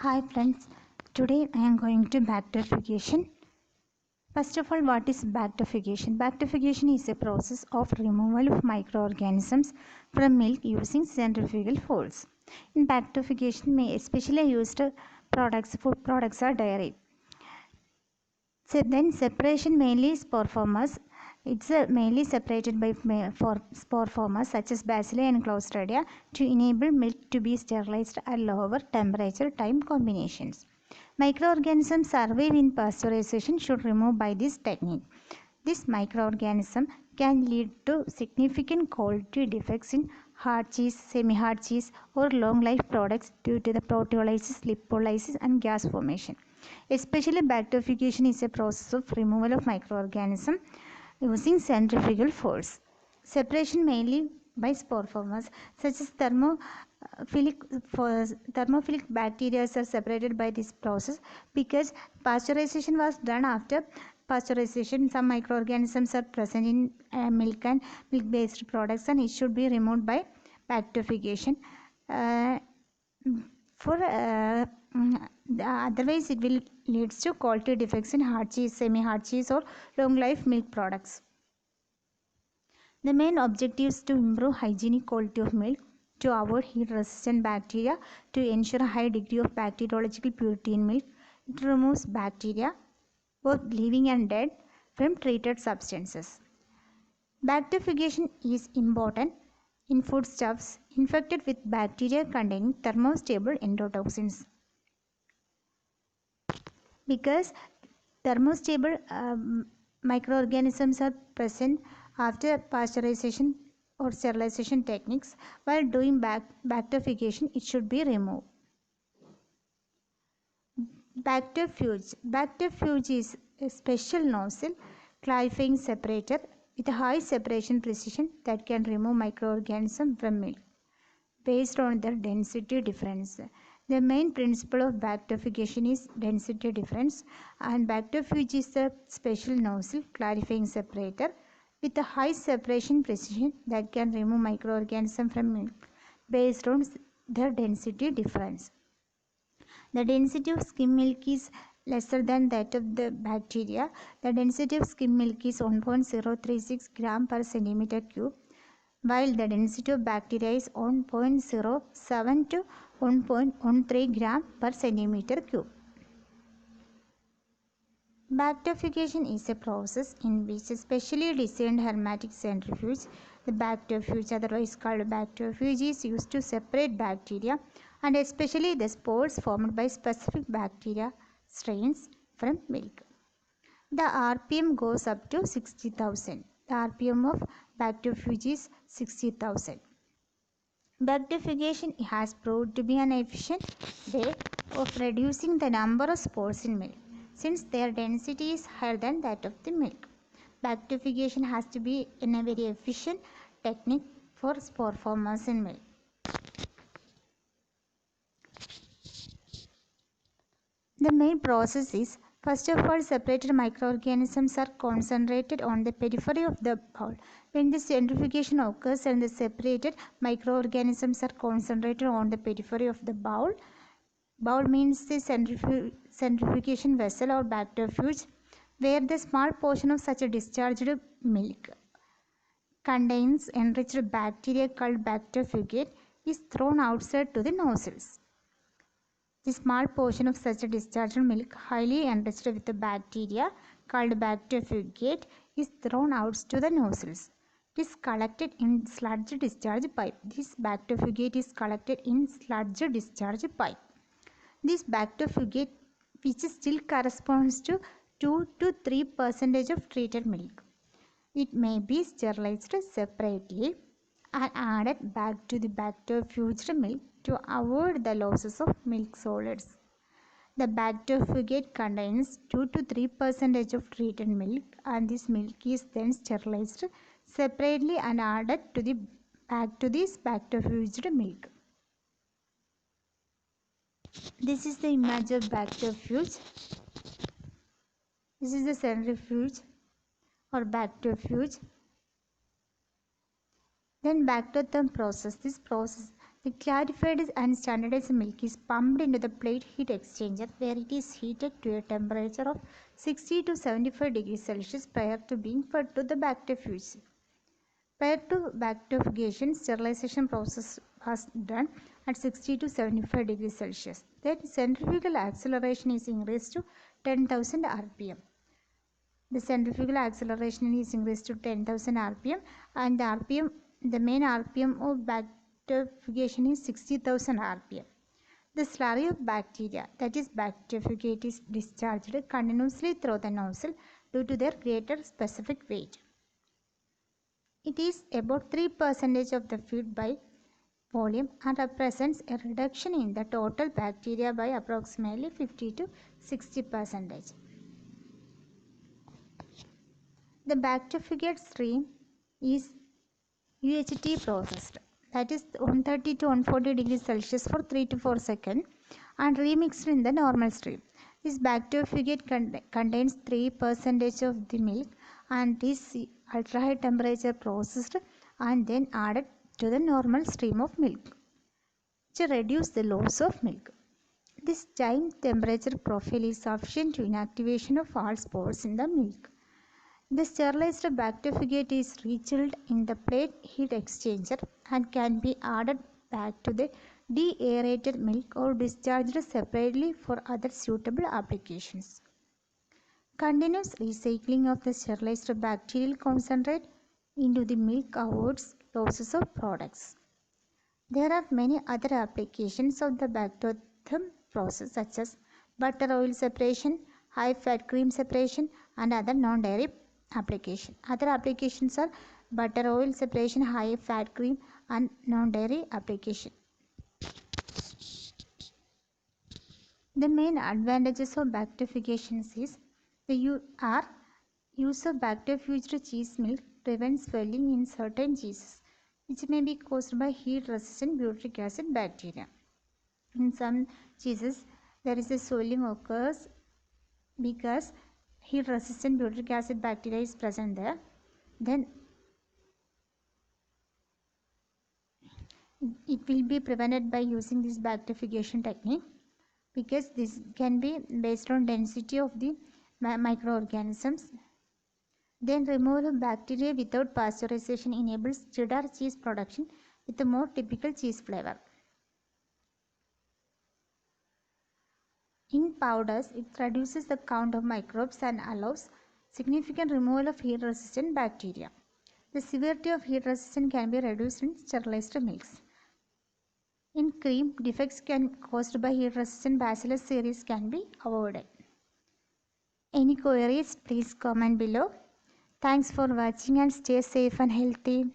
Hi friends, today I am going to bacterification. First of all, what is bacterification? Bacterification is a process of removal of microorganisms from milk using centrifugal force. In bacterification, may especially used products, food products or dairy. So then separation mainly spore formers. It's mainly separated by spore formers such as Bacilli and Clostridia to enable milk to be sterilized at lower temperature time combinations. Microorganisms survive in pasteurization should remove by this technique. This microorganism can lead to significant quality defects in hard cheese, semi-hard cheese or long life products due to the proteolysis, lipolysis and gas formation. Especially bacterification is a process of removal of microorganism using centrifugal force. Separation mainly by spore formers such as thermophilic bacteria are separated by this process because pasteurization was done after pasteurization. Some microorganisms are present in milk and milk based products and it should be removed by bacterification. Otherwise it will leads to quality defects in hard cheese, semi-hard cheese or long life milk products. The main objective is to improve hygienic quality of milk, to avoid heat resistant bacteria, to ensure a high degree of bacteriological purity in milk. It removes bacteria, both living and dead, from treated substances. Bacterification is important in foodstuffs infected with bacteria containing thermostable endotoxins. Because thermostable microorganisms are present after pasteurization or sterilization techniques, while doing bacterification it should be removed. Bacterfuge. Bacterfuge is a special nozzle clarifying separator with a high separation precision that can remove microorganisms from milk based on their density difference. The main principle of bacterification is density difference, and bacterfuge is a special nozzle clarifying separator with a high separation precision that can remove microorganisms from milk based on their density difference. The density of skim milk is lesser than that of the bacteria. The density of skim milk is 1.036 gram per centimeter cube, while the density of bacteria is 1.07 to 1.13 gram per centimeter cube. Bacterification is a process in which a specially designed hermetic centrifuge, the bacterfuge, otherwise called bacterfuge, is used to separate bacteria and especially the spores formed by specific bacteria strains from milk. The RPM goes up to 60,000. The RPM of bacterfuge is 60,000. Bacterification has proved to be an efficient way of reducing the number of spores in milk, since their density is higher than that of the milk. Bacterification has to be in a very efficient technique for spore formers in milk. The main process is, first of all, separated microorganisms are concentrated on the periphery of the bowl. When the centrifugation occurs and the separated microorganisms are concentrated on the periphery of the bowl, bowl means the centrifugation vessel or bacterfuge, where the small portion of such a discharged milk contains enriched bacteria called bacterfugate is thrown outside to the nozzles. The small portion of such a discharged milk, highly enriched with the bacteria called bacterfugate, is thrown out to the nozzles. It is collected in sludge discharge pipe. This bacterfugate is collected in sludge discharge pipe. This bacterfugate, which still corresponds to 2 to 3% of treated milk. It may be sterilized separately and added back to the bacterfuged milk to avoid the losses of milk solids. The bacterfugate contains 2 to 3% of treated milk, and this milk is then sterilized separately and added back to this bacterfuged milk. This is the image of bacterfuge. This is the centrifuge or bacterfuge. Then bactertherm process. The clarified and standardized milk is pumped into the plate heat exchanger where it is heated to a temperature of 60 to 75 degrees Celsius prior to being fed to the bacteriophage. Prior to bacterification, sterilization process was done at 60 to 75 degrees Celsius. Then centrifugal acceleration is increased to 10,000 rpm. The centrifugal acceleration is increased to 10,000 rpm and the main rpm of bacterification is 60,000 rpm. The slurry of bacteria, that is bacteriophagy, is discharged continuously through the nozzle due to their greater specific weight. It is about 3% of the feed by volume and represents a reduction in the total bacteria by approximately 50 to 60%. The bacteriophage stream is UHT processed, that is 130 to 140 degrees Celsius for 3 to 4 seconds and remixed in the normal stream. This bacteriophage contains 3% of the milk and is ultra high temperature processed and then added to the normal stream of milk to reduce the loss of milk. This time temperature profile is sufficient to inactivation of all spores in the milk. The sterilized bacteriophage is rechilled in the plate heat exchanger and can be added back to the de-aerated milk or discharged separately for other suitable applications. Continuous recycling of the sterilized bacterial concentrate into the milk avoids losses of products. There are many other applications of the bacteriophage process such as butter oil separation, high fat cream separation and other non-dairy applications. Other applications are butter oil separation, high fat cream and non-dairy application. The main advantages of bacterification is the use of bacteriofaged cheese milk prevents swelling in certain cheeses which may be caused by heat-resistant butyric acid bacteria. In some cheeses, there is a swelling occurs because heat-resistant butyric acid bacteria is present there. Then it will be prevented by using this bacterification technique because this can be based on density of the microorganisms. Then removal of bacteria without pasteurization enables cheddar cheese production with a more typical cheese flavor. In powders, it reduces the count of microbes and allows significant removal of heat-resistant bacteria. The severity of heat resistance can be reduced in sterilized milks. In cream, defects caused by heat-resistant Bacillus cereus can be avoided. Any queries, please comment below. Thanks for watching and stay safe and healthy.